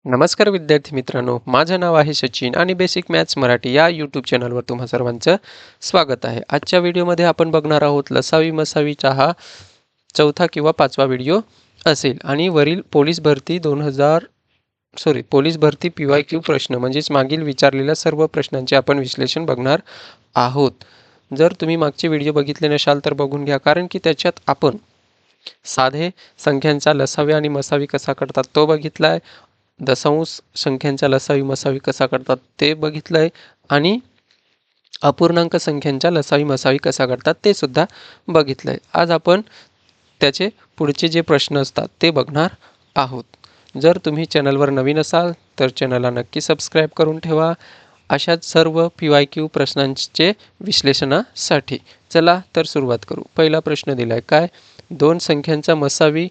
नमस्कार विद्यार्थी मित्रांनो, माझं नाव आहे सचिन आणि बेसिक मॅथ्स मराठी या यूट्यूब चॅनलवर तुम्हा सर्वांचं स्वागत आहे. आजच्या व्हिडिओमध्ये आपण बघणार आहोत लसावी मसावीचा हा चौथा किंवा पाचवा व्हिडिओ असेल आणि वरील पोलीस भरती PYQ प्रश्न म्हणजेच मागील विचारलेल्या सर्व प्रश्नांचे आपण विश्लेषण बघणार आहोत. जर तुम्ही मागचे व्हिडिओ बघितले नसाल तर बघून घ्या, कारण की त्याच्यात आपण साधे संख्यांचा लसावी आणि मसावी कसा करतात तो बघितलाय, दशांश संख्यांचा लसावी मसावी कसा करतात ते बघितलंय आणि अपूर्णांक संख्यांचा लसावी मसावी कसा करतात ते सुद्धा बघितलंय. आज आपण त्याचे पुढचे जे प्रश्न असतात ते बघणार आहोत. जर तुम्ही चॅनलवर नवीन असाल तर चॅनलला नक्की सबस्क्राईब करून ठेवा अशाच सर्व PYQ प्रश्नांचे विश्लेषणासाठी. चला तर सुरुवात करू. पहिला प्रश्न दिलाय काय, दोन संख्यांचा मसावी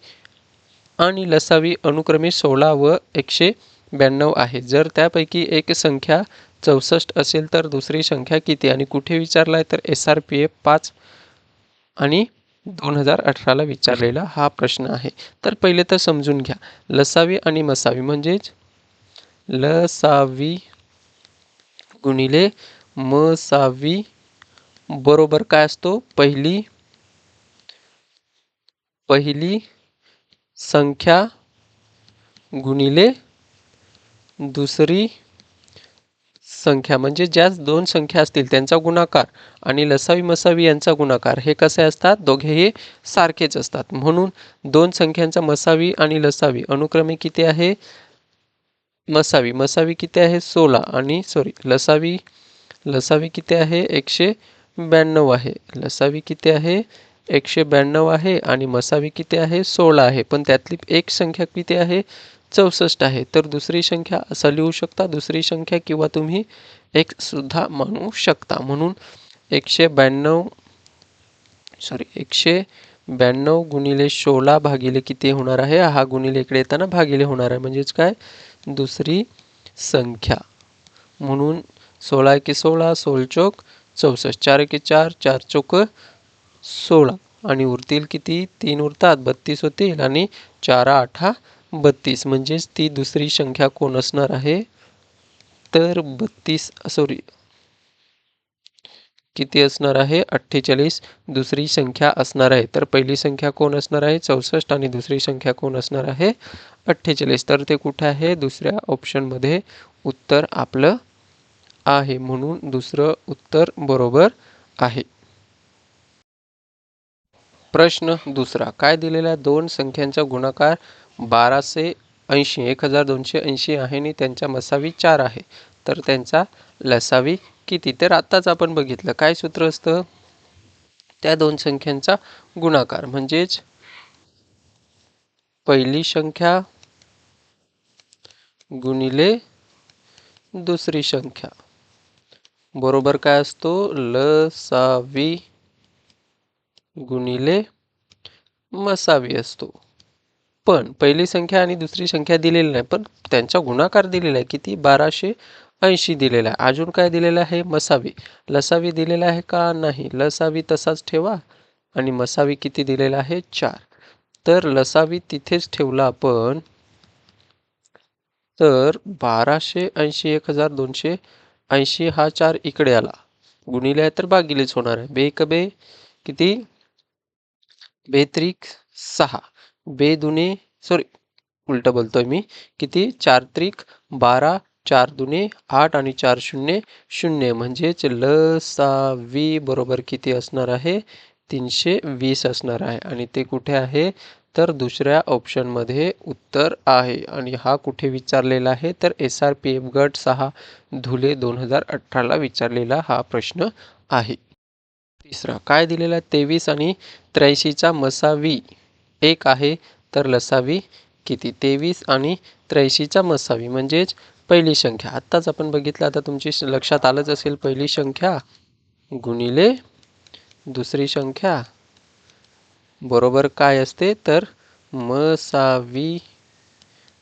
आणि लसावी अनुक्रमे 16 व 192 आहे. जर त्यापैकी एक संख्या 64 असेल तर दुसरी संख्या किती आणि कुठे विचारलाय तर SRPF 5 आणि 2018ला विचारलेला हा प्रश्न आहे. तर पहिले तर समजून घ्या, लसावी आणि मसावी म्हणजेच लसावी गुणिले मसावी बरोबर काय असतो, पहिली संख्या गुणिले दुसरी संख्या, म्हणजे ज्या दोन संख्या असतील त्यांचा गुणाकार आणि लसावी मसावी यांचा गुणाकार हे कसे असतात, दोघेही सारखेच असतात. म्हणून दोन संख्यांचा मसावी आणि लसावी अनुक्रमे किती आहे, मसावी किती आहे 16 आणि लसावी किती आहे 192 आहे. लसावी किती आहे 192 आहे आणि मसावी किती आहे 16 आहे. पण त्यातली एक संख्या किती आहे 64 आहे. तर दुसरी संख्या असं लिहू शकता, दुसरी संख्या किंवा तुम्ही एक सुद्धा म्हणू शकता. म्हणून 192 गुणिले 16 भागिले किती होणार आहे, हा गुणिले इकडे येताना भागिले होणार आहे, म्हणजेच काय दुसरी संख्या. म्हणून 16 एके 16, 16 चौक 64, 4 एके 4, 4 चौक 16 आणि उरतील किती, 3 उरतात 32 होतील आणि 4 8 32, म्हणजेच ती दुसरी संख्या कोण असणार आहे तर किती असणार आहे 48 दुसरी संख्या असणार आहे. तर पहिली संख्या कोण असणार आहे 64 आणि दुसरी संख्या कोण असणार आहे 48. तर ते कुठे आहे, दुसऱ्या ऑप्शनमध्ये उत्तर आपलं आहे, म्हणून दुसरं उत्तर बरोबर आहे. प्रश्न दुसरा, काय दिलेला, दोन संख्यांचा गुणाकार 1280 आहे आणि त्यांच्या मसावी 4 आहे, तर त्यांचा लसावी किती. तर आत्ताच आपण बघितलं काय सूत्र असतं, त्या दोन संख्यांचा गुणाकार म्हणजेच पहिली संख्या गुणिले दुसरी संख्या बरोबर काय असतो, लसावी गुणिले मसावी असतो. पण पहिली संख्या आणि दुसरी संख्या दिलेली नाही, पण त्यांचा गुणाकार दिलेला आहे किती 1280 दिलेला आहे. अजून काय दिलेलं आहे, मसावी. लसावी दिलेला आहे का, नाही, लसावी तसाच ठेवा आणि मसावी किती दिलेला आहे 4. तर लसावी तिथेच ठेवला आपण, तर 1280 1280 हा 4 इकडे आला, गुणिले आहे तर भागिलेच होणार आहे. बे एक बे किती, बेत्रिक 6, उलट बोलतोय मी, किती 4 त्रिक 12, 4 दुने 8 आणि 4 शून्य 0, म्हणजेच लसावी बरोबर किती असणार आहे 320 असणार आहे आणि ते कुठे आहे तर दुसऱ्या ऑप्शनमध्ये उत्तर आहे. आणि हा कुठे विचारलेला आहे तर SRPF गट 6 धुले 2018ला विचारलेला हा प्रश्न आहे. तिसरा, काय दिलेला 23 आणि 83चा मसावी 1 आहे, तर लसावी किती. 23 आणि 83चा मसावी म्हणजेच पहिली संख्या आत्ताच आपण बघितलं, आता तुमची लक्षात आलंच असेल, पहिली संख्या गुणिले दुसरी संख्या बरोबर काय असते तर मसावी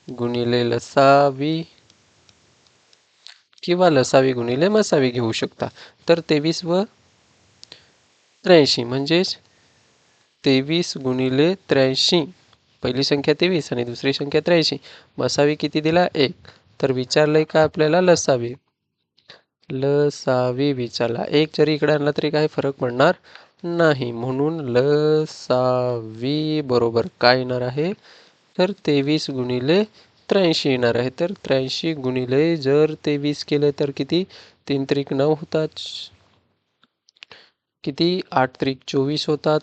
गुणिले लसावी किंवा लसावी गुणिले मसावी घेऊ शकता. तर 23 व 83 म्हणजेच 23 गुणिले 83 पहिली संख्या 23 आणि दुसरी संख्या 83. मसावी किती दिला? 1. तर विचारलंय का आपल्याला? लसावी. लसावी विचारला. 1 जरी इकडे आणला तरी काही फरक पडणार नाही. म्हणून लसावी बरोबर काय येणार आहे? तर 23 गुणिले 83 येणार आहे. तर 83 गुणिले जर 23 केले तर किती? 3 त्रिक 9 होतात. किती? 8 त्रिक 24 होतात.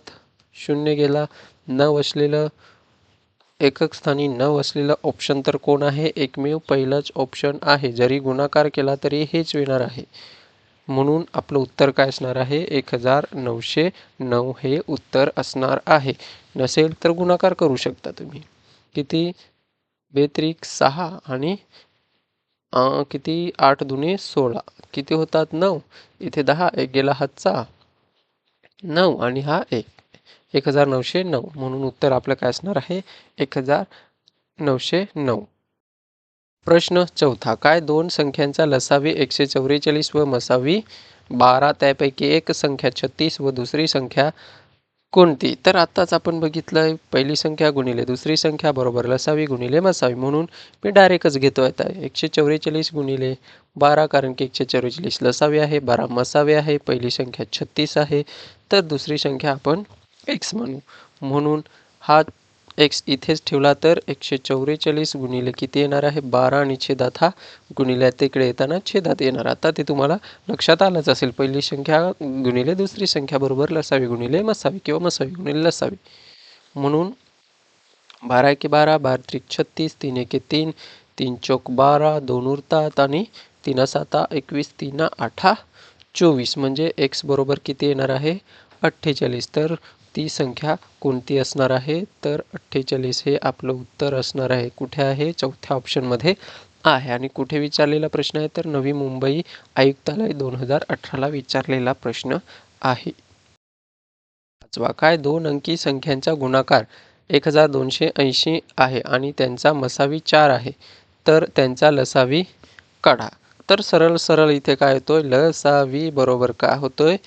0 गेला. 9 असलेलं एकक स्थानी 9 असलेलं ऑप्शन तर कोण आहे? एकमेव पहिलाच ऑप्शन आहे. जरी गुणाकार केला तरी हेच येणार आहे. म्हणून आपलं उत्तर काय असणार आहे? 1909 हे उत्तर असणार आहे. नसेल तर गुणाकार करू शकता तुम्ही. किती? 2 त्रिक 6 आणि किती? 8 दुने 16. किती होतात? 9. इथे 10. एक गेला हातचा 9 आणि हा 1. 1909. म्हणून उत्तर आपलं काय असणार आहे? 1909. प्रश्न चौथा. काय दोन संख्यांचा लसावी 144 व मसावी 12 त्यापैकी एक संख्या 36 व दुसरी संख्या कोणती? तर आत्ताच आपण बघितलंय पहिली संख्या गुणिले दुसरी संख्या बरोबर लसावी गुणिले मसावी. म्हणून मी डायरेक्टच घेतो आता 144 गुणिले 12 कारण की 144 लसावी आहे, 12 मसावी आहे. पहिली संख्या 36 आहे तर दुसरी संख्या आपण x म्हणू. म्हणून हा x इथेच ठेवला तर 144 गुणिले किती येणार आहे? 12 आणि छेदात हा गुणिले तिकडे येताना छेदात येणार. आता ते तुम्हाला लक्षात आलंच असेल. पहिली संख्या गुणिले दुसरी संख्या बरोबर लसावी गुणिले मसावी किंवा मसावी गुणिले लसावी. म्हणून 12 एके 12, 12 त्रिक 36, 3 एके 3, 3 चौक 12, 2 उरतात आणि 3 7 21, 3 8 24. म्हणजे x बरोबर किती येणार आहे? 48. तर ती संख्या कोणती असणार आहे? तर 48 हे आपलं उत्तर असणार आहे. कुठे आहे? चौथ्या ऑप्शनमध्ये आहे. आणि कुठे विचारलेला प्रश्न आहे? तर नवी मुंबई आयुक्तालय 2018ला विचारलेला प्रश्न आहे. पाचवा. काय दोन अंकी संख्यांचा गुणाकार 1280 आहे आणि त्यांचा मसावी 4 आहे तर त्यांचा लसावी काढा. तर सरळ इथे काय होतोय? लसावी बरोबर काय होतोय?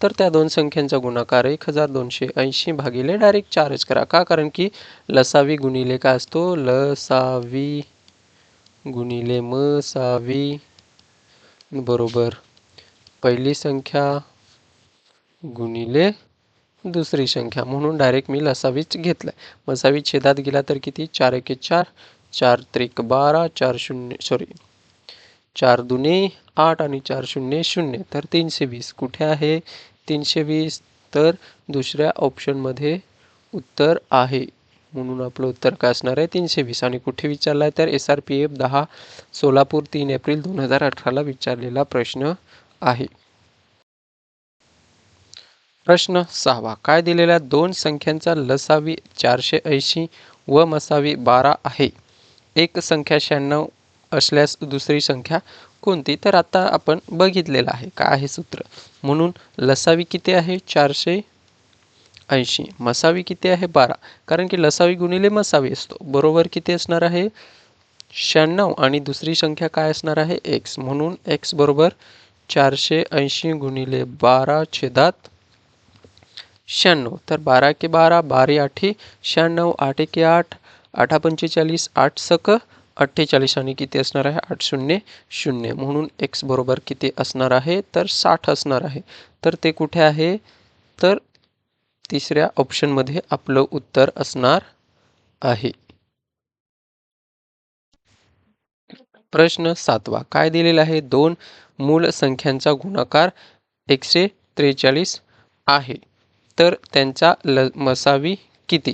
तर त्या दोन संख्यांचा गुणाकार 1280 भागिले डायरेक्ट 4च करा. का? कारण की लसावी गुणिले काय असतो? लसावी गुणिले मसावी बरोबर पहिली संख्या गुणिले दुसरी संख्या. म्हणून डायरेक्ट मी लसावीच घेतलाय. मसावी छेदात गेला तर किती? 4 एके 4, 4 त्रिक 12, 4 दुने 8 आणि 4 शून्य 0. तर 320. कुठे आहे 320? तर दुसऱ्या ऑप्शनमध्ये उत्तर आहे. म्हणून आपलं उत्तर काय असणार आहे? 320. आणि कुठे विचारला आहे? तर SRPF 10 सोलापूर 3 एप्रिल 2018ला विचारलेला प्रश्न आहे. प्रश्न 6वा. काय दिलेल्या दोन संख्यांचा लसावी 480 व मसावी 12 आहे? एक संख्या 96 असल्यास दुसरी संख्या कोणती? तर आता आपण बघितलेलं आहे काय आहे सूत्र. म्हणून लसावी किती आहे? 480. मसावी किती आहे? 12. कारण की लसावी गुणिले मसावी असतो. बरोबर किती असणार आहे? 96 आणि दुसरी संख्या काय असणार आहे? x. म्हणून x बरोबर 480 गुणिले 12 छेदात 96. तर 12 के 12, 12 आठी 96, 8 एके 8, 8 45, 8 सक 48 आणि किती असणार आहे? 8 शून्य 0. म्हणून x बरोबर किती असणार आहे? तर 60 असणार आहे. तर ते कुठे आहे? तर तिसऱ्या ऑप्शनमध्ये आपलं उत्तर असणार आहे. प्रश्न 7वा. काय दिलेला आहे? दोन मूळ संख्यांचा गुणाकार 143 आहे तर त्यांचा मसावी किती?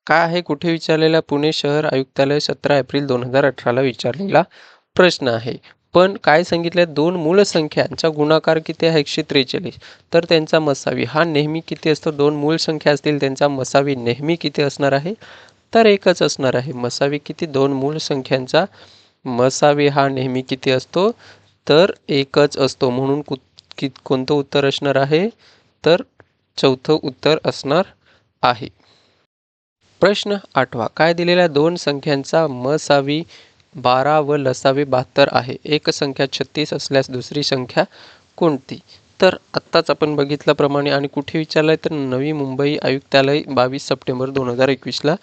काय आहे? कुठे विचारलेला? पुणे शहर आयुक्तालय 17 एप्रिल 2018ला विचारलेला प्रश्न आहे. पण काय सांगितलं? दोन मूळ संख्यांचा गुणाकार किती आहे? 143. तर त्यांचा मसावी हा नेहमी किती असतो? दोन मूळ संख्या असतील त्यांचा मसावी नेहमी किती असणार आहे? तर एकच असणार आहे. मसावी किती? दोन मूळ संख्यांचा मसावी हा नेहमी किती असतो? तर एकच असतो. म्हणून कोणतं उत्तर असणार आहे? तर चौथं उत्तर असणार आहे. प्रश्न 8वा. काय दिलेल्या दोन संख्यांचा मसावी 12 व लसावी 72 आहे? एक संख्या 36 असल्यास दुसरी संख्या कोणती? तर आत्ताच आपण बघितल्याप्रमाणे आणि कुठे विचारलाय तर नवी मुंबई आयुक्तालय 22 सप्टेंबर 2021ला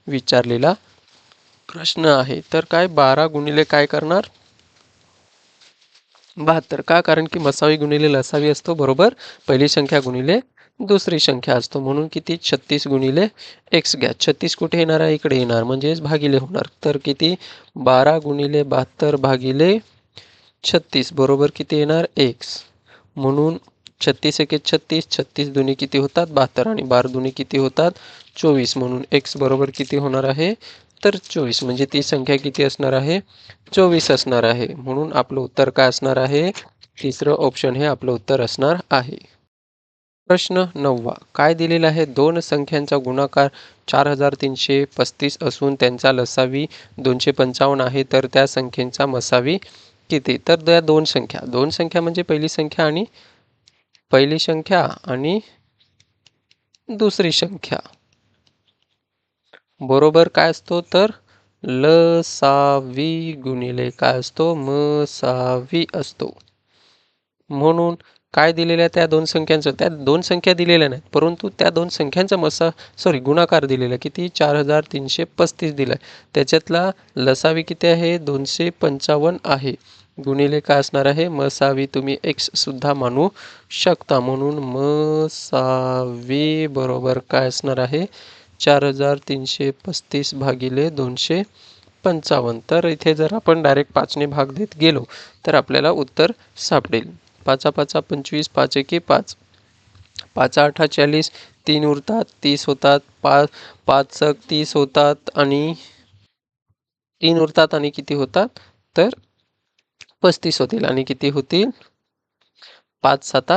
विचारलेला प्रश्न आहे. तर काय 12 गुणिले काय करणार 72. का कारण की मसावी गुणिले लसावी असतो बरोबर पहिली संख्या गुणिले दुसरी संख्या असतो म्हणून किती 36 गुणिले x घ्या. 36 कुठे येणार आहे इकडे येणार म्हणजेच भागिले होणार. तर किती 12 गुणिले 72 भागिले 36 बरोबर किती येणार x म्हणून 36 एके 36 36 दुनी किती होतात 72 आणि 12 दुनी किती होतात 24 म्हणून x बरोबर किती होणार आहे तर 24 म्हणजे ती संख्या किती असणार आहे 24 असणार आहे म्हणून आपलं उत्तर काय असणार आहे तिसरं ऑप्शन हे आपलं उत्तर असणार आहे. प्रश्न 9 काय दिलेला आहे दोन संख्यांचा गुणाकार 4335 असून त्यांचा लसावी 255 आहे तर त्या संख्येचा मसावी किती. तर त्या दोन संख्या म्हणजे पहिली संख्या आणि दुसरी संख्या बरोबर काय असतो तर लसावी गुणिले काय असतो मसावी असतो. म्हणून काय दिलेलं आहे त्या दोन संख्यांचं त्या दोन संख्या दिलेल्या नाहीत परंतु त्या दोन संख्यांचा गुणाकार दिलेला किती 4335 दिलाय त्याच्यातला लसावी किती आहे 255 आहे गुणिले काय असणार आहे मसावी तुम्ही x सुद्धा मानू शकता म्हणून मसावी बरोबर काय असणार आहे 4335 भागिले 255. तर इथे जर आपण डायरेक्ट 5ने भाग देत गेलो तर आपल्याला उत्तर सापडेल. 5 5 25 5 1 5 5 8 40 3 उरतात 30 होतात 5 30 होतात आणि 3 उरतात आणि किती होतात तर 35 होतील आणि किती होतील 5 7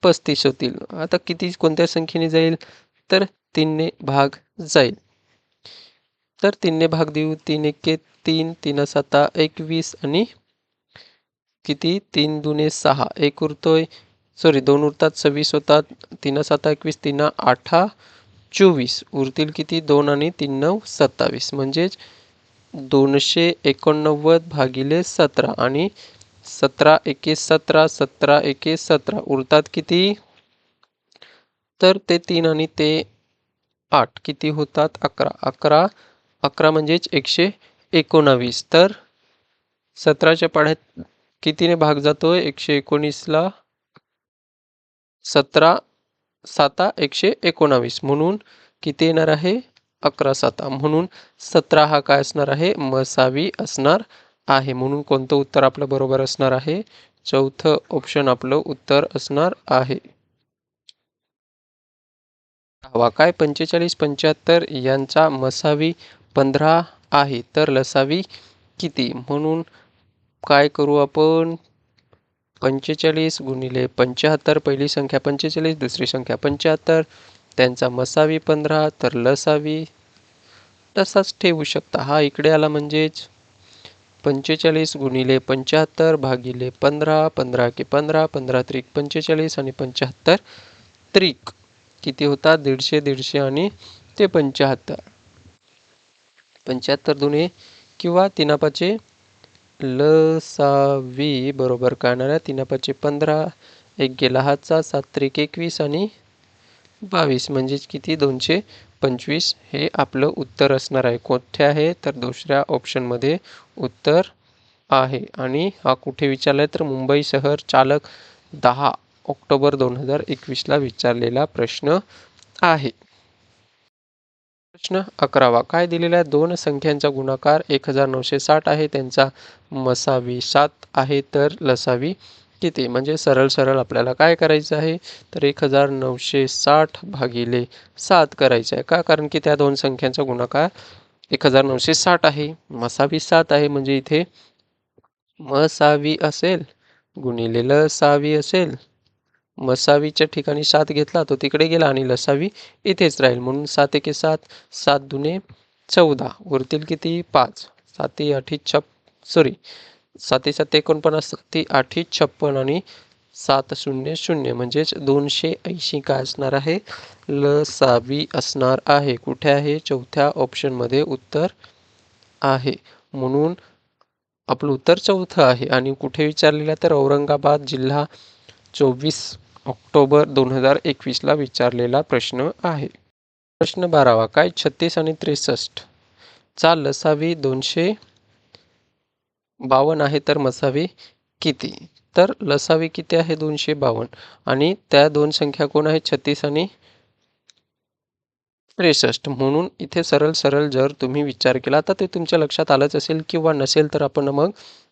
35 होतील. आता किती कोणत्या संख्येने जाईल तर 3 ने भाग जाईल. तर 3 ने भाग देऊ 3 1 3 3 7 21 आणि किती 3 दुने 6 एक उरतोय 2 उरतात 26 होतात 3 7 21 3 8 24 उरतील किती 2 आणि 3 9 27 म्हणजेच 289 भागिले 17 आणि 17 एके 17 17 एके 17 उरतात किती तर ते 3 आणि ते 8 किती होतात 11 11 11 म्हणजेच 119. तर 17च्या पाढ्यात कितीने भाग जातोय 119 ला 17 7 119 म्हणून किती येणार आहे 11 7 म्हणून 17 हा काय असणार आहे मसावी असणार आहे म्हणून कोणतं उत्तर आपलं बरोबर असणार आहे चौथं ऑप्शन आपलं उत्तर असणार आहे. हवा काय 45 75 यांचा मसावी 15 आहे तर लसावी किती म्हणून काय करू आपण 45 गुणिले 75 पहिली संख्या 45 दुसरी संख्या 75 त्यांचा मसावी 15 तर लसावी तसाच ठेवू शकता हा इकडे आला म्हणजेच 45 गुणिले 75 भागिले 15 15 के 15 15 त्रिक 45 आणि 75 त्रिक किती होता 150 150 आणि ते 75 75 दुने किंवा 3 5 लसावी बरोबर काय येणार आहे 3 5 15 एक गेला हातचा 7 त्रिक 21 आणि 22 म्हणजेच किती 225 हे आपलं उत्तर असणार आहे. कोठे आहे तर दुसऱ्या ऑप्शनमध्ये उत्तर आहे आणि हा कुठे विचारलाय तर मुंबई शहर चालक 10 ऑक्टोबर 2021ला विचारलेला प्रश्न आहे. प्रश्न 11 काय दिलेला आहे दोन संख्यांचा गुणाकार 1960 आहे त्यांचा मसावी 7 आहे तर लसावी किती म्हणजे सरळ आपल्याला काय करायचं आहे तर 1960 भागिले 7 करायचं आहे का कारण की त्या दोन संख्यांचा गुणाकार 1960 आहे मसावी 7 आहे म्हणजे इथे मसावी असेल गुणिले लसावी असेल मसावीच्या ठिकाणी 7 घेतला तो तिकडे गेला आणि लसावी इथेच राहील म्हणून 7 एके 7 7 दुने 14 उरतील किती 5 7 8 7 7 49 7 8 56 आणि 7 0 0 म्हणजेच 280 काय असणार आहे लसावी असणार आहे. कुठे आहे चौथ्या ऑप्शनमध्ये उत्तर आहे म्हणून आपलं उत्तर चौथं आहे आणि कुठे विचारलेलं तर औरंगाबाद जिल्हा 24 ऑक्टोबर 2021ला विचारलेला प्रश्न आहे. प्रश्न 12वा. काय 36 आणि 63 चा लसावी 252 आहे तर मसावी किती? तर लसावी किती आहे 252 आणि त्या दोन संख्या कोण आहेत 36 आणि 63. म्हणून इथे सरळ सरळ जर तुम्ही विचार केला तर ते तुमच्या लक्षात आलंच असेल किंवा नसेल तर आपण मग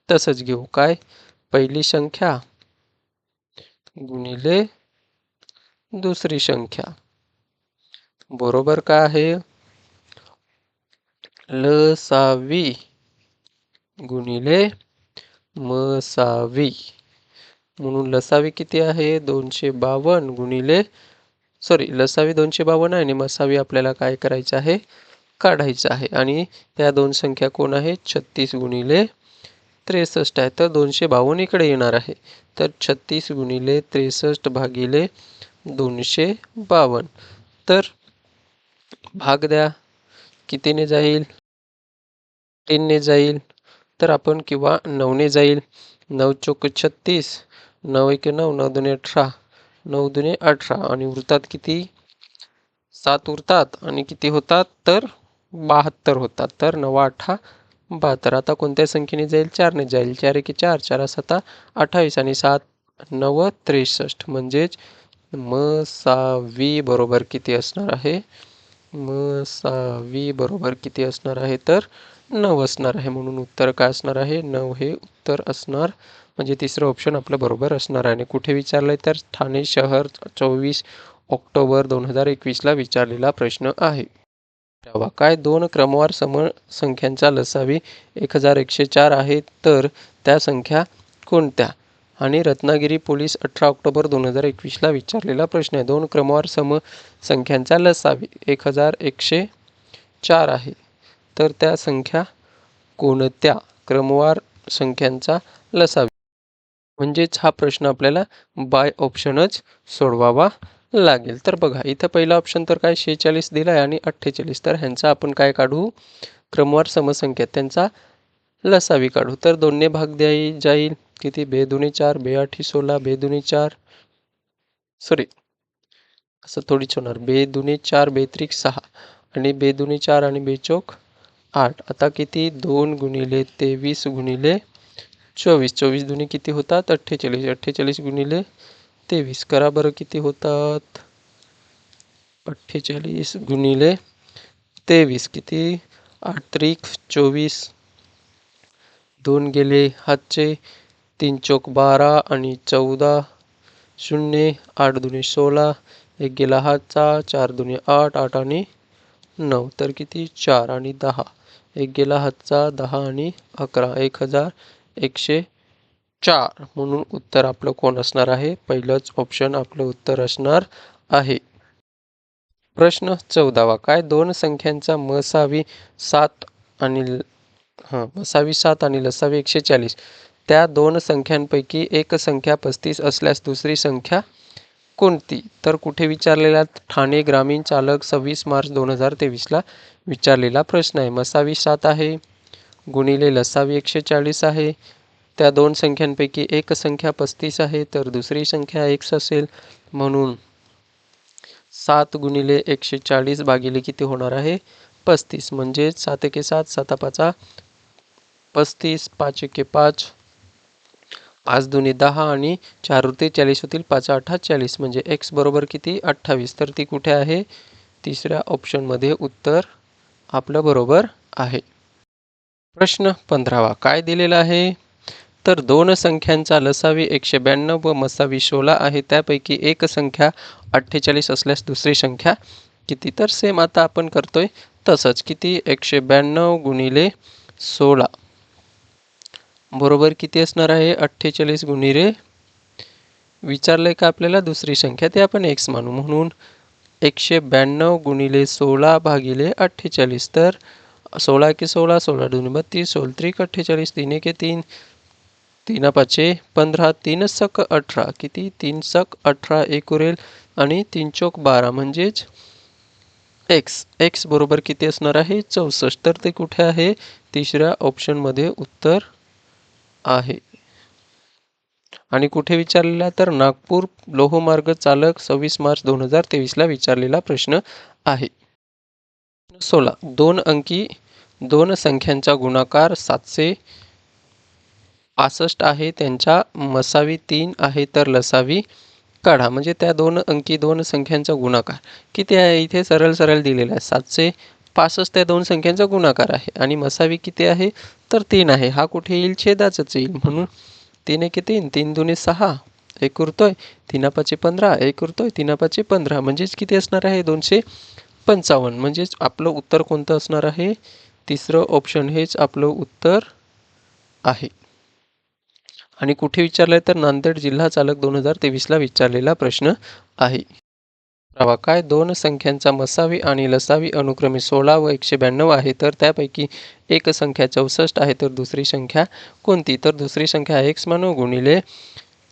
तसंच घेऊ. काय पहिली संख्या गुणिले दुसरी संख्या बरोबर काय आहे लसावी गुणिले मसावी. म्हणून लसावी किती आहे 252 गुणिले लसावी 252 आहे आणि मसावी आपल्याला काय करायचं आहे काढायचं आहे. आणि त्या दोन संख्या कोण आहे 36 गुणिले 63 आहे. तर 252 इकडे येणार आहे. तर 36 गुणिले 63 भागिले 252. तर भाग द्या कितीने जाईल 3ने जाईल. तर आपण किंवा 9ने जाईल. 9 चोक 36, 9 1 9, 9 2 18, 9 2 18 आणि उरतात किती 7 उरतात आणि किती होतात तर 72 होतात. तर 9 8 72. आता कोणत्या संख्येने जाईल 4ने जाईल. 4 1 4, 4 7 28 आणि 7 9 63. म्हणजेच मसावी बरोबर किती असणार आहे मसावी बरोबर किती असणार आहे तर 9 असणार आहे. म्हणून उत्तर काय असणार आहे 9 हे उत्तर असणार. म्हणजे तिसरं ऑप्शन आपलं बरोबर असणार आहे. आणि कुठे विचारलंय तर ठाणे शहर 24 ऑक्टोबर 2021ला विचारलेला प्रश्न आहे. काय दोन क्रमवार संख्यांचा लसावी 1104 आहे तर त्या संख्या कोणत्या? आणि रत्नागिरी पोलीस 18 ऑक्टोबर 2021ला विचारलेला प्रश्न आहे. दोन क्रमवार संख्यांचा लसावी 1104 आहे तर त्या संख्या कोणत्या क्रमवार संख्यांचा लसावी. म्हणजेच हा प्रश्न आपल्याला बाय ऑप्शनच सोडवावा लागेल. तर बघा इथं पहिला ऑप्शन तर काय 46 दिला आहे आणि 48. तर ह्यांचा आपण काय काढू क्रमवार समसंख्या त्यांचा लसावी काढू. तर 2ने भाग जाईल किती 2 2 4, 2 8 16, 2 2 4 असं थोडीच होणार 2 2 4, 2 3 6 आणि 2 2 4 आणि 2 चौक 8. आता किती 2 गुणिले 23 गुणिले 24, 24 दुनी किती होतात 48, 48 गुणिले 23 करा बरं किती होतात 48 गुणिले 23 किती 8 त्रिक 24, 2 गेले हातचे 3 चौक 12 आणि 14 शून्य 8 दुनी 16, 1 गेला हातचा 4 दुनी 8, 8 आणि 9 तर किती 4 आणि 10, 1 गेला हातचा 10 आणि 11 1104. म्हणून उत्तर आपलं कोण असणार आहे पहिलंच ऑप्शन आपलं उत्तर असणार आहे. प्रश्न 14वा काय दोन संख्यांचा मसावी 7 आणि लसावी 140 त्या दोन संख्यांपैकी एक संख्या 35 असल्यास दुसरी संख्या कोणती? तर कुठे विचारलेला ठाणे ग्रामीण चालक 26 मार्च 2023ला विचारलेला प्रश्न आहे. मसावी 7 आहे गुणिले लसावी 140 आहे. त्या दोन संख्यांपैकी एक संख्या 35 आहे तर दुसरी संख्या x असेल. म्हणून 7 गुणिले 140 भागिले किती होणार आहे 35. म्हणजे 7 1 7, 7 5 35, 5 1 5, 5 दुनी 10 आणि 4 उरते 40 होतील 5 8 40. म्हणजे x बरोबर किती 28. तर ती कुठे आहे तिसऱ्या ऑप्शनमध्ये उत्तर आपलं बरोबर आहे. प्रश्न 15वा काय दिलेला आहे तर दोन संख्यांचा लसावी 192 व मसावी 16 आहे. त्यापैकी एक संख्या 48 असल्यास दुसरी संख्या किती? तर सेम आता आपण करतोय तसंच किती 192 गुणिले 16 बरोबर किती असणार आहे 48 गुणिले विचारलंय का आपल्याला दुसरी संख्या ते आपण x मानू. म्हणून 192 गुणिले 16 भागिले 48. तर 16 के 16, 16 दुनी 32, 16 त्रिक 48, 3 के 3, 3 5 15, 3 सक 18 किती 3 सक 18 एक उरेल आणि 3 चौक 12 म्हणजेच x बरोबर किती असणार आहे 64. तर ते कुठे आहे तिसऱ्या ऑप्शनमध्ये उत्तर आहे. आणि कुठे विचारलेला तर नागपूर लोहमार्ग चालक 26 मार्च 2023ला विचारलेला प्रश्न आहे. 16 दोन अंकी दोन संख्यांचा गुणाकार 765 आहे, त्यांच्या मसावी 3 आहे तर लसावी काढा. म्हणजे त्या दोन अंकी दोन संख्यांचा गुणाकार किती आहे इथे सरळ सरळ दिलेला आहे. 765 त्या दोन संख्यांचा गुणाकार आहे आणि मसावी किती आहे तर 3 आहे. हा कुठे येईल छेदाचंच येईल, म्हणून 3 एके 3, 3 दुने 6, एक उरतोय 3 पाचे 15, एक उरतोय 3 पाचे 15, म्हणजेच किती असणार आहे 255. म्हणजेच आपलं उत्तर कोणतं असणार आहे, तिसरं ऑप्शन हेच आपलं उत्तर आहे. आणि कुठे विचारलंय तर नांदेड जिल्हा चालक 2023ला विचारलेला प्रश्न आहे. काय दोन संख्यांचा मसावी आणि लसावी अनुक्रमे 16 व 192 आहे, तर त्यापैकी एक संख्या 64 आहे तर दुसरी संख्या कोणती. तर दुसरी संख्या x मानू गुणिले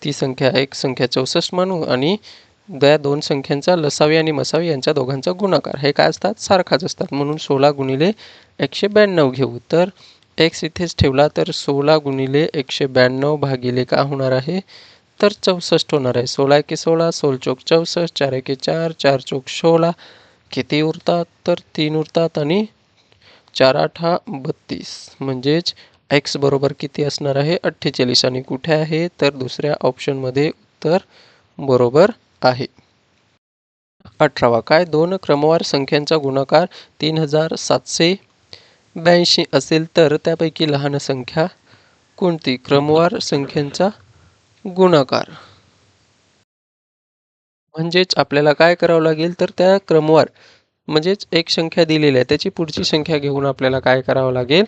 ती संख्या एक संख्या 64 मानू आणि त्या दोन संख्यांचा लसावी आणि मसावी यांच्या दोघांचा गुणाकार हे काय असतात सारखाच असतात, म्हणून 16 गुणिले 192 घेऊ. तर x इथेच ठेवला तर 16 गुणिले 192 भागिले का होणार आहे तर 64 होणार आहे. 16 एके 16, 16 चौक 64, 4 एके 4, 4 चौक 16, किती उरतात तर 3 उरतात आणि 4 आठा 32, म्हणजेच x बरोबर किती असणार आहे 48. आणि कुठे आहे तर दुसऱ्या ऑप्शनमध्ये उत्तर बरोबर आहे. 18 काय दोन क्रमवार संख्यांचा गुणाकार 3782 असेल तर त्यापैकी लहान संख्या कोणती. क्रमवार संख्यांचा गुणाकार म्हणजेच आपल्याला काय करावं लागेल तर त्या क्रमवार म्हणजेच एक संख्या दिलेली आहे त्याची पुढची संख्या घेऊन आपल्याला काय करावं लागेल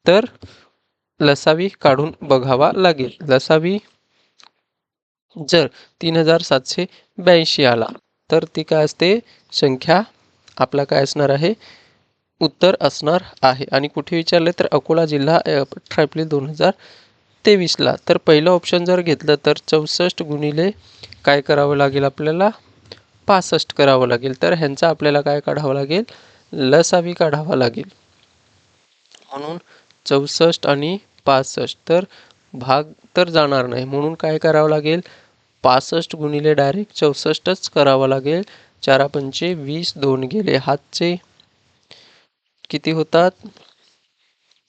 तर लसावी काढून बघावा लागेल. लसावी जर 3782 आला तर ती काय असते संख्या आपला काय असणार आहे उत्तर असणार आहे. आणि कुठे विचारले तर अकोला जिल्हा 18 एप्रिल 2023ला. तर पहिलं ऑप्शन जर घेतलं तर 64 गुणिले काय करावं लागेल आपल्याला 65 करावं लागेल. तर ह्यांचा आपल्याला काय काढावं लागेल लसावी काढावा लागेल, म्हणून 64 आणि 65 तर भाग तर जाणार नाही, म्हणून काय करावं लागेल 65 गुणिले डायरेक्ट 64च करावं लागेल. 4 पंचे 20, 2 गेले हातचे किती होतात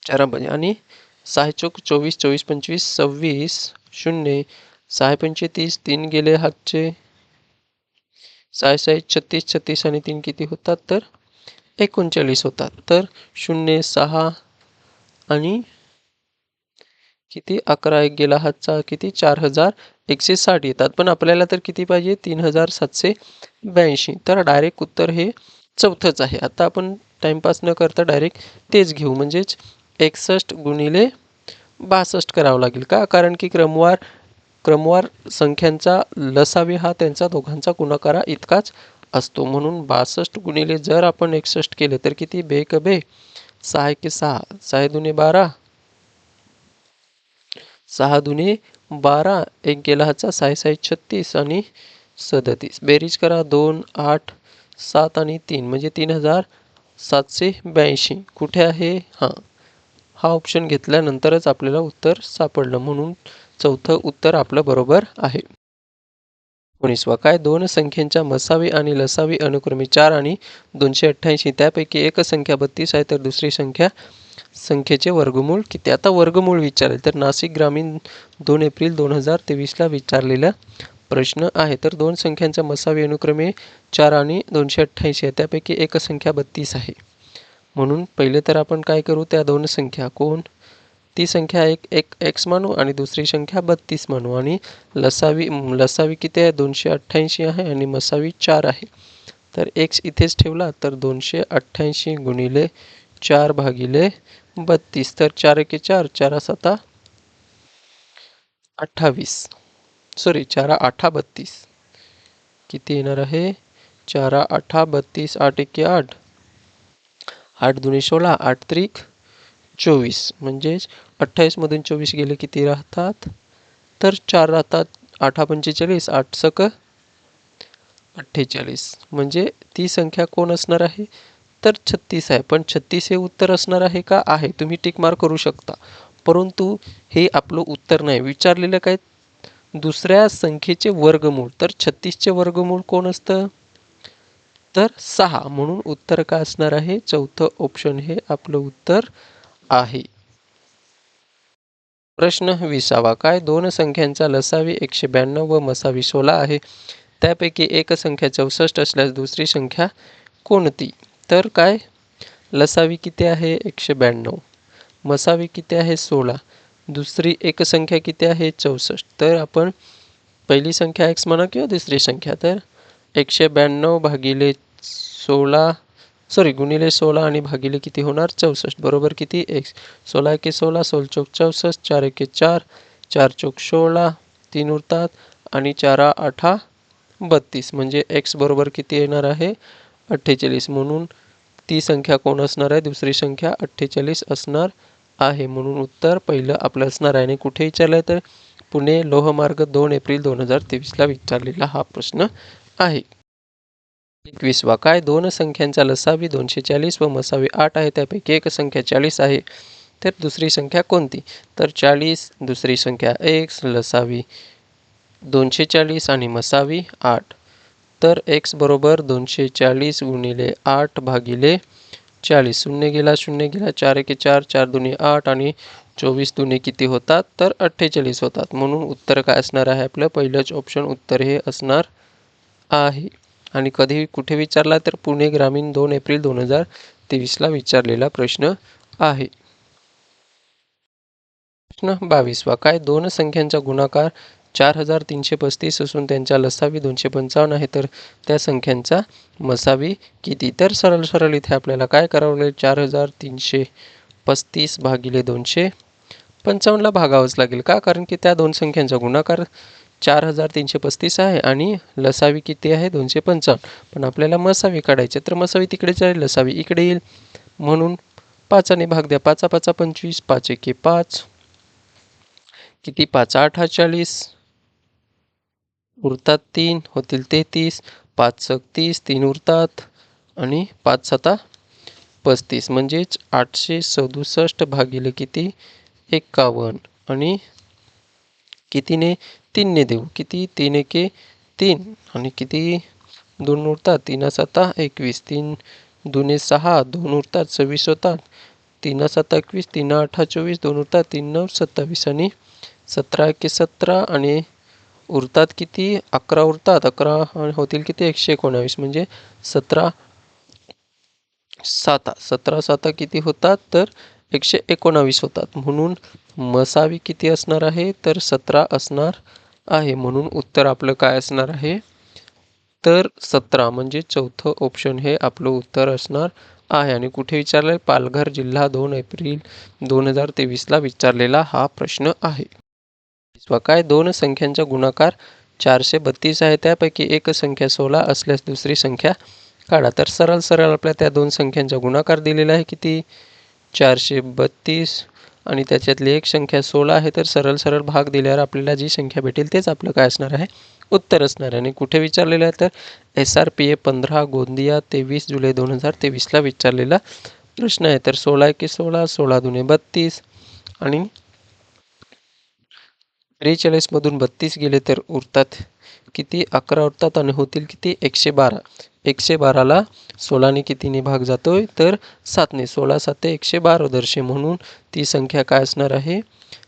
4 पंचे आणि 6 चौक 24, 24 25 26, 0 6 पंचे 30, 3 गेले हातचे 6 6 36, 36 आणि 3 किती होतात तर 39 होतात. तर 0 6 आणि किती 11 एक गेला हातचा किती 4160 येतात. पण आपल्याला तर किती पाहिजे 3782. तर डायरेक्ट उत्तर हे चौथंच आहे. आता आपण टाइमपास न करता डायरेक्ट तेच घेऊ, म्हणजेच 61 गुणिले 62 करावं लागेल का, कारण की क्रमवार संख्यांचा लसावी हा त्यांचा दोघांचा गुणाकारा इतकाच असतो, म्हणून 62 गुणिले जर आपण 61 केले तर किती बे क बे 6 एके 6, 6 दुने 12, 6 दुने 12, एक गेला हातचा 6 6 36 आणि 37, बेरीज करा 2 8 7 आणि 3 म्हणजे 3782. कुठे आहे हा ऑप्शन घेतल्यानंतरच आपल्याला उत्तर सापडलं, म्हणून चौथं उत्तर आपलं बरोबर आहे. 19 काय दोन संख्येच्या मसावी आणि लसावी अनुक्रमे 4 आणि 288, त्यापैकी एक संख्या 32 आहे तर दुसरी संख्येचे वर्गमूळ किती. आता वर्गमूळ विचारले तर नाशिक ग्रामीण 2 एप्रिल 2023ला विचारलेला प्रश्न आहे. तर दोन संख्यांचा मसावी अनुक्रमे 4 आणि 288 आहे, त्यापैकी एक संख्या 32 आहे, म्हणून पहिले तर आपण काय करू त्या दोन संख्या कोण ती संख्या एक x मानू आणि दुसरी संख्या 32 मानू. आणि लसावी किती आहे 288 आहे आणि मसावी 4 आहे. तर x इथेच ठेवला तर 288 गुणिले 4 भागिले 32, तर 4 एके 4, 4 7 28, सॉरी 4 8 32, किती येणार आहे 4 8 32, 8 एके 8, 8 दुने 16, 8 त्रिक 24, म्हणजेच 28 मधून 24 गेले किती राहतात तर 4 राहतात. 8 45, 8 सक 48, म्हणजे ती संख्या कोण असणार आहे तर 36 आहे. पण 36 हे उत्तर असणार आहे का आहे, तुम्ही टिक मार्क करू शकता, परंतु हे आपलं उत्तर नाही. विचारलेलं काय दुसऱ्या संख्येचे वर्गमूळ, तर 36चे वर्गमूळ कोण असतं? तर 6, म्हणून उत्तर काय असणार आहे? चौथं ऑप्शन हे आपलं उत्तर आहे. प्रश्न 20वा, काय दोन संख्यांचा लसावी 192 व मसावी 16 आहे, त्यापैकी एक संख्या 64 असल्यास दुसरी संख्या कोणती? तर काय लसावी किती आहे? 192, मसावी किती आहे? 16, दुसरी एक संख्या किती आहे? 64. तर आपण पहिली संख्या x म्हणा किंवा दुसरी संख्या, तर 192 भागिले 16 गुणिले 16 आणि भागिले किती होणार? 64, बरोबर किती? x. 16 एके 16, 16 चौक 64, 4 एके 4, 4 चौक 16, 3 उरतात आणि 4 8 32, म्हणजे x बरोबर किती येणार आहे? 48, म्हणून ती संख्या कोण असणार आहे? दुसरी संख्या 48 असणार आहे, म्हणून उत्तर पहिलं आपलं असणार आहे. आणि कुठे विचारलं आहे? तर पुणे लोहमार्ग 2 एप्रिल 2023ला विचारलेला हा प्रश्न आहे. 21वा, काय दोन संख्यांचा लसावी 240 व मसावी 8 आहे, त्यापैकी एक संख्या 40 आहे, तर दुसरी संख्या कोणती? तर 40, दुसरी संख्या x, लसावी 240 आणि मसावी 8. तर x बरोबर 240 गुणिले 8 भागिले 40, शून्य गेला 4 एके 4, 4 दुणे 8 आणि 24 दुणे किती होतात? तर 48 होतात, म्हणून उत्तर काय असणार आहे आपलं? पहिलंच ऑप्शन उत्तर हे असणार आहे. आणि कधी कुठे विचारला? तर पुणे ग्रामीण 2 एप्रिल 2023ला विचारलेला प्रश्न आहे. प्रश्न 22वा, काय दोन संख्यांचा गुणाकार 4335 असून त्यांच्या लसावी 255 आहे, तर त्या संख्यांचा मसावी किती? तर सरळ इथे आपल्याला काय करावं लागेल? 4335 भागिले 255ला भागावंच लागेल. का? कारण की त्या दोन संख्यांचा गुणाकार 4335 आहे आणि लसावी किती आहे? 255. पण आपल्याला मसावी काढायचे, तर मसावी तिकडेच आहे, लसावी इकडे येईल, म्हणून 5ने भाग द्या. 5 5 25, 5 एके 5, किती? 5 8 40, उरतात 3, होतील 33, 5 30, 3 उरतात आणि 5 7 35, म्हणजेच 867 भागिले किती? 51, आणि कितीने? 3ने देऊ. किती? 3 एके 3 आणि किती? 2 उरतात, 3 7 21, 3 दुने 6, 2 उरतात 26 होतात, 3 7 21, 3 8 24, 2 उरतात, 3 9 27 आणि 17 एके 17 आणि उरतात किती? 11 उरतात, 11 आणि होतील किती? 119, म्हणजे 17 7 किती होतात? तर 119 होतात, म्हणून मसावी किती असणार आहे? तर 17 असणार आहे, म्हणून उत्तर आपलं काय असणार आहे? तर 17, म्हणजे चौथं ऑप्शन हे आपलं उत्तर असणार आहे. आणि कुठे विचारलं? पालघर जिल्हा 2 एप्रिल 2023ला विचारलेला हा प्रश्न आहे. काय दोन संख्यांचा गुणाकार 432 आहे, त्यापैकी एक संख्या 16 असल्यास दुसरी संख्या काढा. तर सरळ आपल्या त्या दोन संख्यांचा गुणाकार दिलेला आहे, किती? 432, आणि त्याच्यातली एक संख्या 16 आहे, तर सरळ भाग दिल्यावर आपल्याला जी संख्या भेटेल तेच आपलं काय असणार आहे? उत्तर असणार आहे. आणि कुठे विचारलेलं आहे? तर SRPA 15 गोंदिया 23 जुलै 2023ला विचारलेला प्रश्न आहे. तर 16 एके 16, 16 दुणे 32 आणि 43 मधून 32 गेले तर उरतात किती? 11 उरतात आणि होतील किती? 112. 112ला 16ने कितीने भाग जातोय? तर 7ने. 16 7 112 दर्शे, म्हणून ती संख्या काय असणार आहे?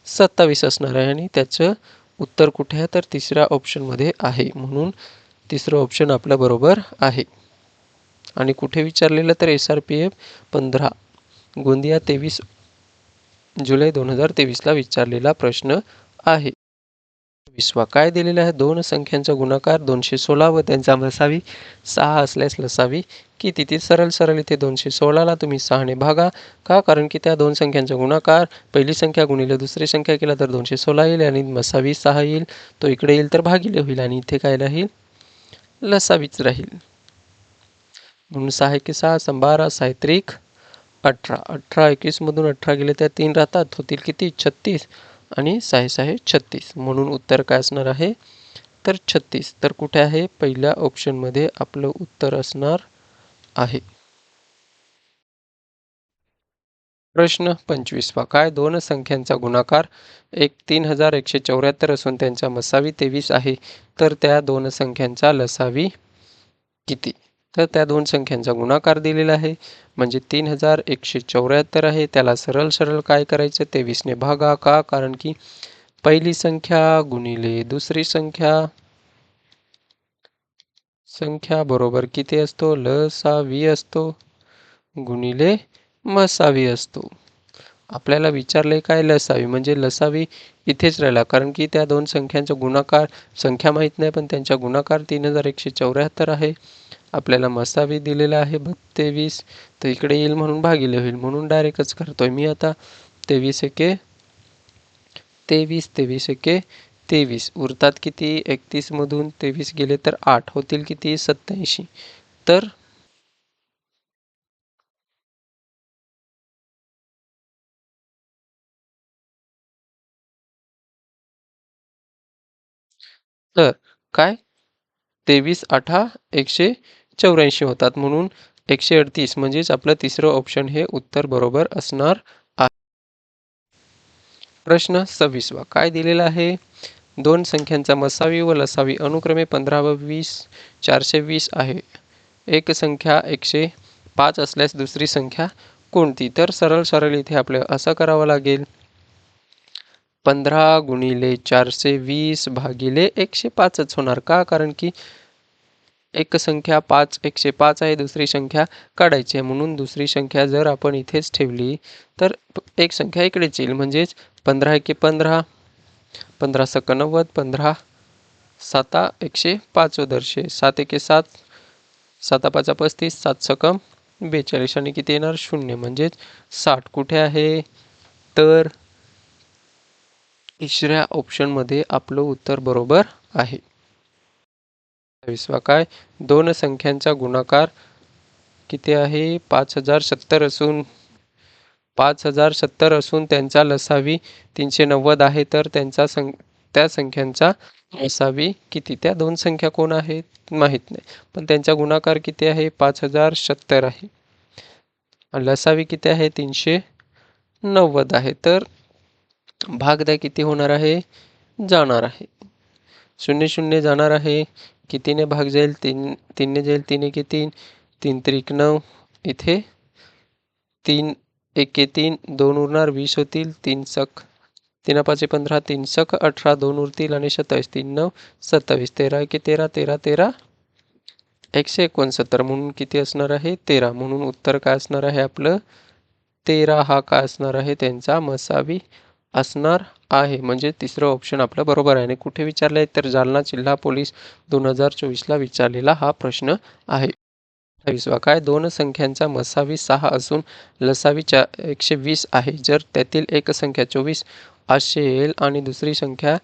27 असणार आहे. आणि त्याचं उत्तर कुठे आहे? तर तिसऱ्या ऑप्शनमध्ये आहे, म्हणून तिसरं ऑप्शन आपलं बरोबर आहे. आणि कुठे विचारलेलं? तर SRPA 15 गोंदिया 23 जुलै 2023ला विचारलेला प्रश्न आहे. 20वा, काय दिलेलं आहे? दोन संख्यांचा गुणाकार 216 व त्यांचा मसावी 6 असल्यास लसावी किती? ती सरळ इथे 216ला तुम्ही 6ने भागा. का? कारण की त्या दोन संख्यांचा गुणाकार पहिली संख्या गुणिले दुसरी संख्या केला तर 216 येईल आणि मसावी 6 येईल, तो इकडे येईल तर भागिले होईल आणि इथे काय राहील? लसावीच राहील, म्हणून 6 एके 6, 12, 6 त्रिक 18. 18 21 मधून 18 गेले तर 3 राहतात, होतील किती? 36 आणि 6 6 36, म्हणून उत्तर काय असणार आहे? तर 36. तर कुठे आहे? पहिल्या ऑप्शनमध्ये आपलं उत्तर असणार आहे. प्रश्न 25वा काय दोन संख्यांचा गुणाकार 3174 असून त्यांचा मसावी 23 आहे, तर त्या दोन संख्यांचा लसावी किती? तर त्या दोन संख्यांचा गुणाकार दिलेला आहे म्हणजे 3174 आहे. त्याला सरळ सरळ काय करायचं 23ने भागा. का? कारण की पहिली संख्या गुणिले दुसरी संख्या बरोबर किती असतो? लसावी असतो गुणिले मसावी असतो. आपल्याला विचारले काय लसावी म्हणजे लसावी इथेच राहिला कारण की त्या दोन संख्यांचा गुणाकार संख्या माहीत नाही पण त्यांचा गुणाकार 3174 आहे. आपल्याला मसावी दिलेला आहे 23 तर इकडे येईल म्हणून भागिले होईल म्हणून डायरेक्टच करतोय मी आता 23 एके 23 उरतात किती 31 मधून 23 गेले तर 8 होतील किती 87 तर तर काय 23 8 184 होतात म्हणून 138 म्हणजेच आपलं तिसरं ऑप्शन हे उत्तर बरोबर असणार आहे. प्रश्न 26वा काय दिलेला आहे? दोन संख्यांचा मसावी व लसावी अनुक्रमे 15 व 20 420 आहे. एक संख्या 105 असल्यास दुसरी संख्या कोणती? तर सरळ सरळ इथे आपल्याला असं करावं लागेल 15 गुणिले 420 भागिले 105च होणार का? कारण की एक संख्या 105 आहे दुसरी संख्या काढायची आहे म्हणून दुसरी संख्या जर आपण इथेच ठेवली तर एक संख्या इकडेच येईल म्हणजेच 15 एके 15 15 सक 90 15 साता 105 दर्शे 7 एके 7 7 पाच 35 7 सकम 42 आणि किती येणार 0 म्हणजेच 60 कुठे आहे तर तिसऱ्या ऑप्शनमध्ये आपलं उत्तर बरोबर आहे. 27वा काय दोन संख्यांचा गुणाकार किती आहे 5070 असून त्यांचा लसावी 390 आहे तर त्या संख्यांचा लसावी किती? त्या दोन संख्या कोण आहेत माहीत नाही पण त्यांचा गुणाकार किती आहे 5070 आहे. लसावी किती आहे 390 आहे तर भागदा किती होणार आहे जाणार आहे 0 0 जाणार आहे कितीने भाग जाईल 3 ने जाईल 3 एके 3 3 त्रिक 9 इथे 3 एके 3 2 उरणार 20 होतील 3 सक 3 पाचे 15 3 सक 18 2 उरतील आणि 27 3 9 27 13 एके 13 13 13 169 म्हणून किती असणार आहे 13 म्हणून उत्तर काय असणार आहे आपलं 13 हा काय असणार आहे त्यांचा मसावी असणार आहे म्हणजे तिसरं ऑप्शन आपलं बरोबर आहे. आणि कुठे विचारलंय तर जालना जिल्हा पोलीस 2024ला विचारलेला हा प्रश्न आहे. 28वा काय दोन संख्यांचा मसावी 6 असून लसावी 120 आहे. जर त्यातील एक संख्या 24 असेल आणि दुसरी संख्या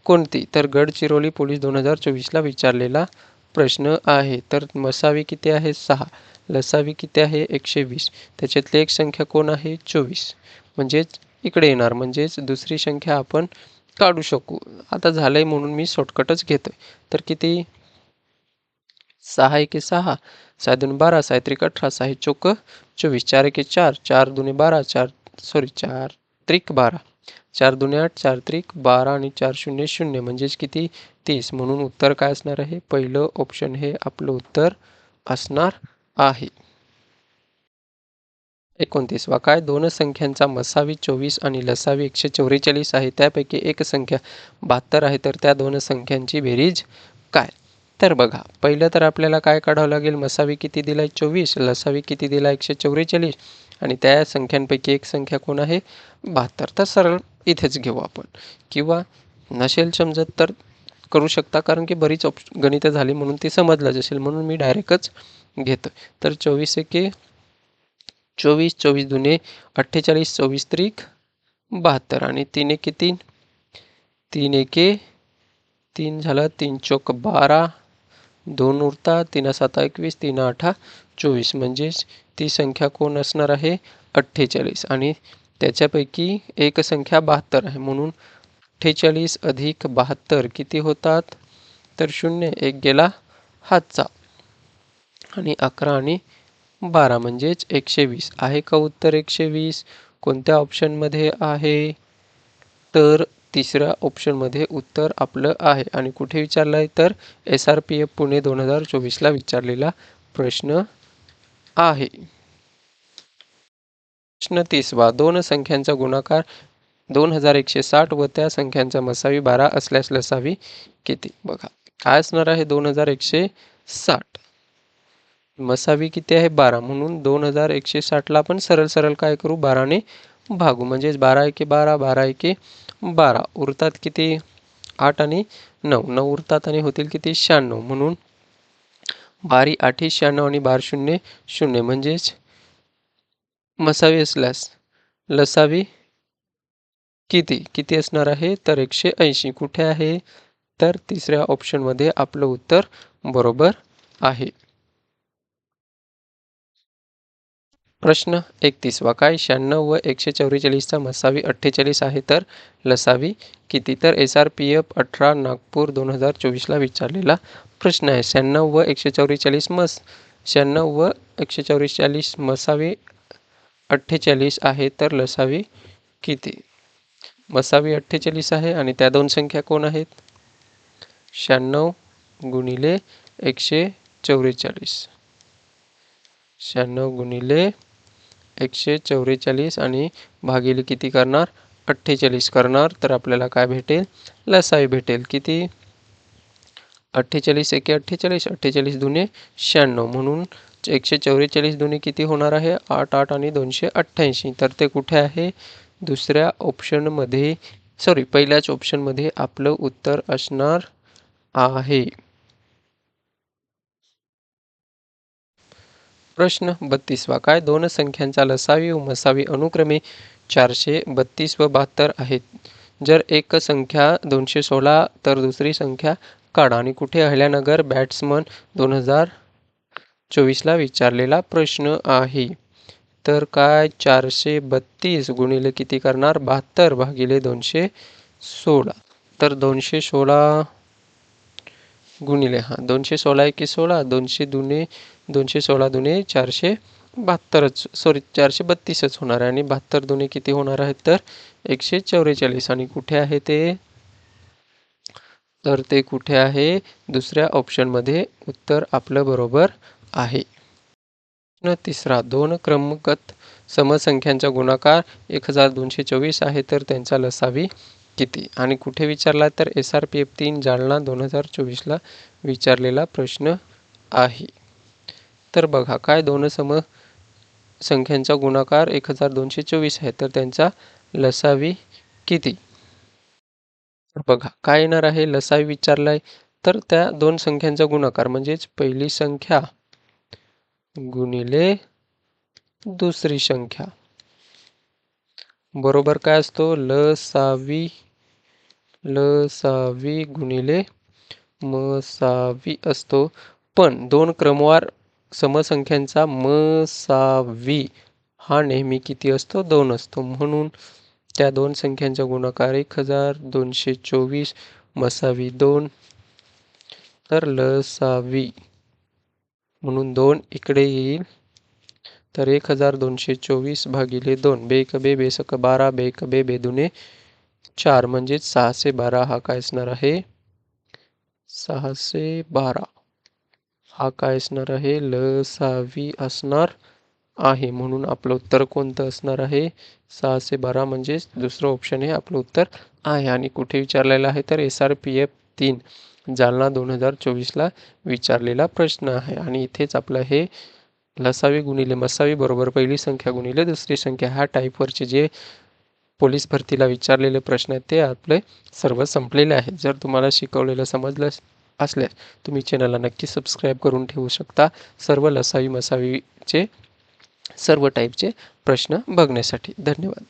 कोणती? तर गडचिरोली पोलीस 2024ला विचारलेला प्रश्न आहे. तर मसावी किती आहे 6 लसावी किती आहे 120 त्याच्यातली एक संख्या कोण आहे 24 म्हणजेच इकडे येणार म्हणजेच दुसरी संख्या आपण काढू शकू. आता झालंय म्हणून मी शॉर्टकटच घेतोय तर किती 6 एके 6 6 दूने 12 6 त्रिक 18 6 चौक 24 4 एके 4 4 दूने 12 4 त्रिक 12 4 दूने 8 4 त्रिक 12 आणि 4 शून्य 0 म्हणजेच किती 30 म्हणून उत्तर काय असणार आहे पहिलं ऑप्शन हे आपलं उत्तर असणार आहे. 29वा काय दोन संख्यांचा मसावी 24 आणि लसावी 144 आहे त्यापैकी एक संख्या 72 आहे तर त्या दोन संख्यांची बेरीज काय? तर बघा पहिलं तर आपल्याला काय काढावं लागेल मसावी किती दिलाय 24 लसावी किती दिला 144 आणि त्या संख्यांपैकी एक संख्या कोण आहे 72 तर सरळ इथेच घेऊ आपण किंवा नसेल समजत तर करू शकता कारण की बरीच गणितं झाली म्हणून ते समजलं असेल म्हणून मी डायरेक्टच घेतो. तर 24 एके 24 24 दुने 48 24 त्रिक 72 आणि 3 एके 3 3 एके 3 झालं 3 चौक 12 2 उरतात 3 7 21 3 8 24 म्हणजेच ती संख्या कोण असणार आहे 48 आणि त्याच्यापैकी एक संख्या 72 आहे म्हणून 48 अधिक 72 किती होतात तर 0 एक गेला हातचा आणि 11 आणि 12 म्हणजेच 120 आहे का उत्तर 120 कोणत्या ऑप्शनमध्ये आहे? तर तिसऱ्या ऑप्शनमध्ये उत्तर आपलं आहे. आणि कुठे विचारलं आहे? तर SRPF पुणे 2024ला विचारलेला प्रश्न आहे. प्रश्न 30वा. दोन संख्यांचा गुणाकार 2160 व त्या संख्यांचा मसावी 12 असल्यास लसावी किती? बघा काय असणार आहे 2160. मसावी किती आहे 12, म्हणून 2160ला आपण सरळ सरळ काय करू 12 ने भागू. म्हणजेच 12 एके 12, 12 एके 12. उरतात किती 8 आणि 9. 9 उरतात आणि होतील किती 96. म्हणून 12 8 96 आणि 12 शून्य 0. म्हणजेच मसावी असल्यास लसावी किती किती असणार आहे? तर 180. कुठे आहे? तर तिसऱ्या ऑप्शनमध्ये आपलं उत्तर बरोबर आहे. प्रश्न 31वा. काय 96 व 144चा मसावी 48 आहे तर लसावी किती? तर SRPF 18 नागपूर 2024ला विचारलेला प्रश्न आहे. 96 व 144 96 व 144 मसावी 48 आहे तर लसावी किती? मसावी 48 आहे आणि त्या दोन संख्या कोण आहेत? 96 गुणिले 144. 96 गुणिले 144 आणि भागिले किती करणार? 48 करणार. तर आपल्याला काय भेटेल? लसावी भेटेल. किती? 48 एके 48, 48 दुने 96. म्हणून 144 दुने किती होणार आहे? 8 8 आणि 288. तर ते कुठे आहे? दुसऱ्या ऑप्शनमध्ये, सॉरी पहिल्याच ऑप्शनमध्ये आपलं उत्तर असणार आहे. प्रश्न 32वा. काय दोन संख्यांचा लसावी व मसावी अनुक्रमे 432 व 72 आहेत. जर एक संख्या 216 तर दुसरी संख्या काढा. आणि कुठे? अहिल्यानगर बॅट्समन 2024ला विचारलेला प्रश्न आहे. तर काय 432 गुणिले किती करणार? 72 भागिले 216. तर 216 गुणिले 216 एके 16, 216 दुने 472, सॉरी 432च होणार आहे. आणि 72 दुने किती होणार आहेत? तर 144. आणि कुठे आहे ते? तर ते कुठे आहे? दुसऱ्या ऑप्शनमध्ये उत्तर आपलं बरोबर आहे. प्रश्न तिसरा. दोन क्रमगत समसंख्यांचा गुणाकार 1224 आहे तर त्यांचा लसावी किती? आणि कुठे विचारला? तर SRPF 3 जालना 2024ला विचारलेला प्रश्न आहे. तर बघा काय दोन समसंख्यांचा गुणाकार 1224 आहे तर त्यांचा लसावी किती? बघा काय येणार आहे? लसावी विचारलाय तर त्या दोन संख्यांचा गुणाकार म्हणजेच पहिली संख्या गुणिले दुसरी संख्या बरोबर काय असतो? लसावी गुणिले मसावी असतो. पण दोन क्रमवार समसंख्यांचा मसावी हा नेहमी किती असतो? 2 असतो. म्हणून त्या दोन संख्यांचा गुणाकार 1224 मसावी 2. तर लसावी म्हणून 2 इकडे येईल. तर 1224 भागिले 2. बेक बे बेसक 12, बेक बे बेदुने 4. म्हणजेच 612 हा काय असणार आहे? 612 हा काय असणार आहे? लसावी असणार आहे. म्हणून आपलं उत्तर कोणतं असणार आहे? 612 म्हणजेच दुसरं ऑप्शन हे आपलं उत्तर आहे. आणि कुठे विचारलेलं आहे? तर SRPF 3 जालना 2024ला विचारलेला प्रश्न आहे. आणि इथेच आपलं हे लसावी गुणिले मसावी बरोबर पहिली संख्या गुणिले दुसरी संख्या ह्या टाईपवरचे जे पोलीस भरतीला विचारलेले प्रश्न आहेत ते आपले सर्व संपलेले आहेत. जर तुम्हाला शिकवलेलं समजलं असल्यास तुम्ही चॅनलला नक्की सबस्क्राईब करून ठेवू शकता सर्व लसावी मसावीचे सर्व टाईपचे प्रश्न बघण्यासाठी. धन्यवाद.